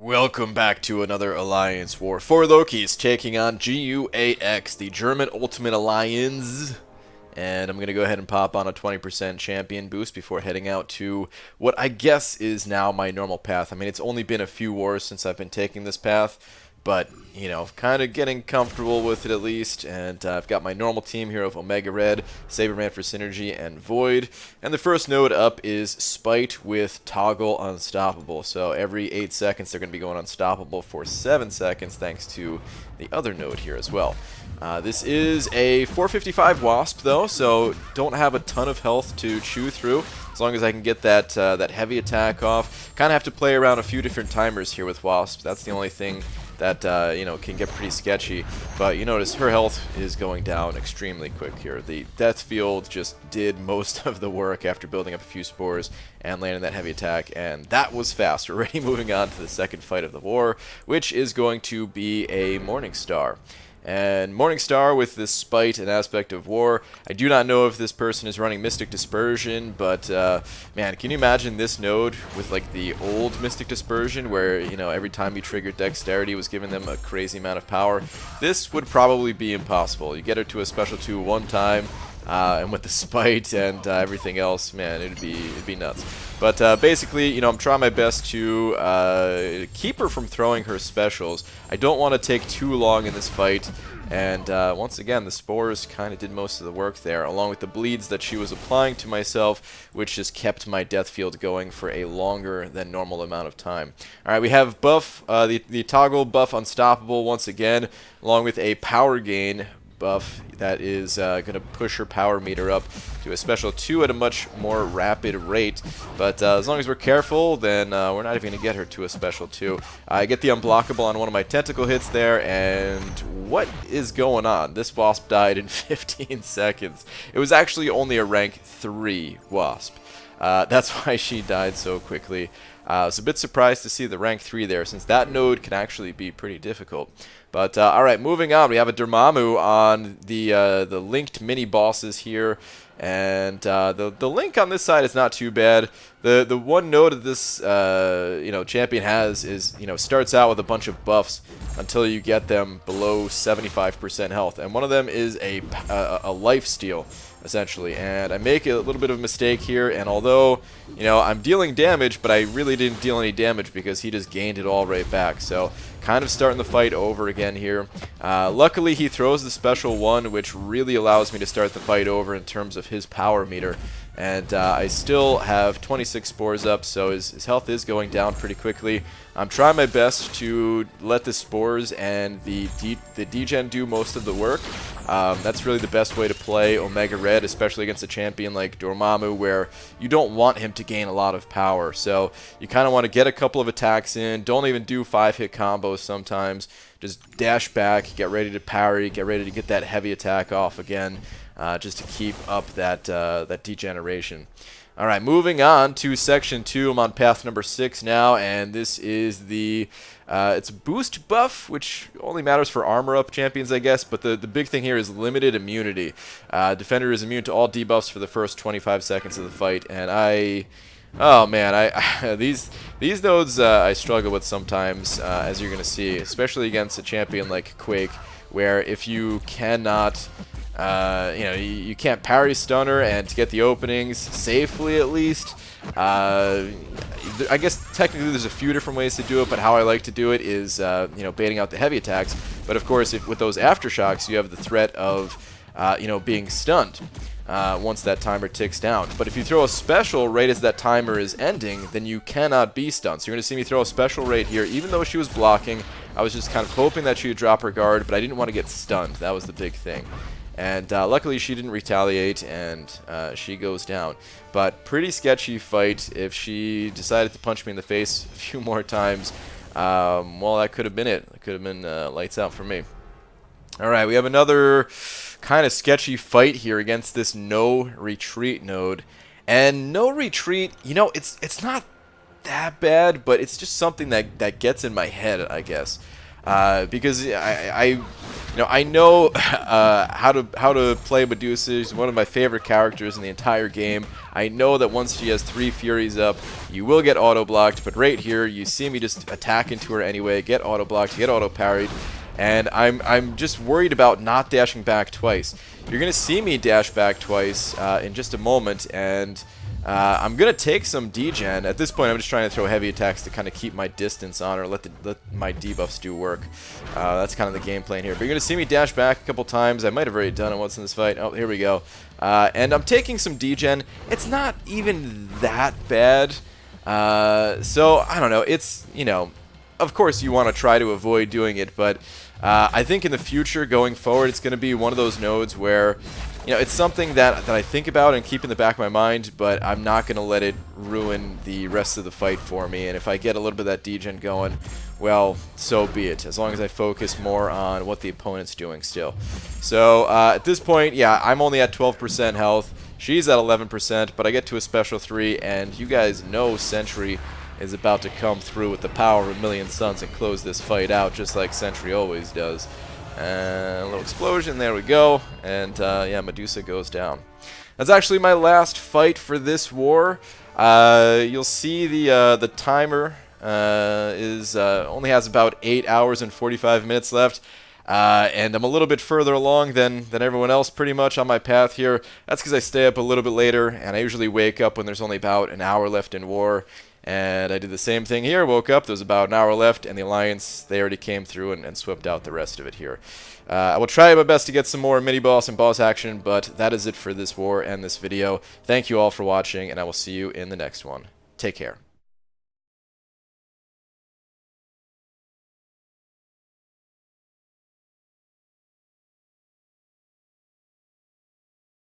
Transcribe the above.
Welcome back to another Alliance War. Four Lokis taking on GUAX, the German Ultimate Alliance. And I'm going to go ahead and pop on a 20% champion boost before heading out to what I guess is now my normal path. I mean, it's only been a few wars since I've been taking this path, but, you know, kind of getting comfortable with it at least. And I've got my normal team here of Omega Red, Saberman for Synergy, and Void. And the first node up is Spite with Toggle Unstoppable. So every 8 seconds they're going to be going Unstoppable for 7 seconds thanks to the other node here as well. This is a 455 Wasp though, so don't have a ton of health to chew through. As long as I can get that that heavy attack off. Kind of have to play around a few different timers here with Wasp. That's the only thing that you know, can get pretty sketchy. But you notice her health is going down extremely quick here. The Death Field just did most of the work after building up a few spores and landing that heavy attack, and that was fast. We're already moving on to the second fight of the war, which is going to be a Morningstar. And Morningstar with this Spite and Aspect of War. I do not know if this person is running Mystic Dispersion, but man, can you imagine this node with like the old Mystic Dispersion where, you know, every time you triggered Dexterity was giving them a crazy amount of power? This would probably be impossible. You get her to a special 2 one time, and with the Spite and everything else, man, it'd be nuts. But basically, you know, I'm trying my best to keep her from throwing her specials. I don't want to take too long in this fight. And once again, the spores kind of did most of the work there, along with the bleeds that she was applying to myself, which just kept my death field going for a longer than normal amount of time. All right, we have buff, the toggle buff Unstoppable once again, along with a power gain buff that is going to push her power meter up to a special 2 at a much more rapid rate. But as long as we're careful, then we're not even going to get her to a special 2. I get the unblockable on one of my tentacle hits there, and what is going on? This Wasp died in 15 seconds. It was actually only a rank 3 Wasp. That's why she died so quickly. I was a bit surprised to see the rank 3 there, since that node can actually be pretty difficult. But alright, moving on, we have a Dormammu on the linked mini-bosses here. And the link on this side is not too bad. The one node that this you know, champion has is, you know, starts out with a bunch of buffs until you get them below 75% health. And one of them is a life steal, essentially. And I make a little bit of a mistake here, and although, you know, I'm dealing damage, but I really didn't deal any damage because he just gained it all right back. So kind of starting the fight over again here. Luckily, he throws the special 1, which really allows me to start the fight over in terms of his power meter. And I still have 26 spores up, so his health is going down pretty quickly. I'm trying my best to let the spores and the degen do most of the work. That's really the best way to play Omega Red, especially against a champion like Dormammu, where you don't want him to gain a lot of power. So you kind of want to get a couple of attacks in. Don't even do 5-hit combos sometimes. Just dash back, get ready to parry, get ready to get that heavy attack off again, just to keep up that degeneration. All right, moving on to section 2. I'm on path number 6 now, and this is the it's a boost buff, which only matters for armor up champions, I guess. But the big thing here is limited immunity. Defender is immune to all debuffs for the first 25 seconds of the fight, and oh man, these nodes I struggle with sometimes, as you're gonna see, especially against a champion like Quake, where if you cannot, you know, you can't parry stunner and to get the openings safely at least. I guess technically there's a few different ways to do it, but how I like to do it is, you know, baiting out the heavy attacks. But of course, with those aftershocks, you have the threat of, you know, being stunned once that timer ticks down. But if you throw a special right as that timer is ending, then you cannot be stunned. So you're going to see me throw a special right here, even though she was blocking. I was just kind of hoping that she would drop her guard, but I didn't want to get stunned. That was the big thing. And luckily she didn't retaliate, and she goes down. But pretty sketchy fight. If she decided to punch me in the face a few more times, well, that could have been it. It could have been lights out for me. Alright, we have another kind of sketchy fight here against this no retreat node. And no retreat, you know, it's not that bad, but it's just something that gets in my head, I guess. Because I know how to play Medusa. She's one of my favorite characters in the entire game. I know that once she has 3 Furies up, you will get auto-blocked, but right here, you see me just attack into her anyway, get auto-blocked, get auto-parried, and I'm just worried about not dashing back twice. You're going to see me dash back twice in just a moment, and I'm going to take some degen. At this point, I'm just trying to throw heavy attacks to kind of keep my distance on her, let my debuffs do work. That's kind of the game plan here. But you're going to see me dash back a couple times. I might have already done it once in this fight. Oh, here we go. And I'm taking some degen. It's not even that bad. So, I don't know. It's, of course you want to try to avoid doing it, but I think in the future, going forward, it's going to be one of those nodes where, it's something that I think about and keep in the back of my mind, but I'm not going to let it ruin the rest of the fight for me. And if I get a little bit of that degen going, well, so be it, as long as I focus more on what the opponent's doing still. So at this point, yeah, I'm only at 12% health. She's at 11%, but I get to a special 3, and you guys know Sentry is about to come through with the power of a million suns and close this fight out, just like Sentry always does. A little explosion, there we go, and yeah, Medusa goes down. That's actually my last fight for this war. You'll see the timer only has about 8 hours and 45 minutes left. And I'm a little bit further along than everyone else pretty much on my path here. That's because I stay up a little bit later, and I usually wake up when there's only about an hour left in war. And I did the same thing here, woke up, there was about an hour left, and the Alliance, they already came through and swept out the rest of it here. I will try my best to get some more mini-boss and boss action, but that is it for this war and this video. Thank you all for watching, and I will see you in the next one. Take care.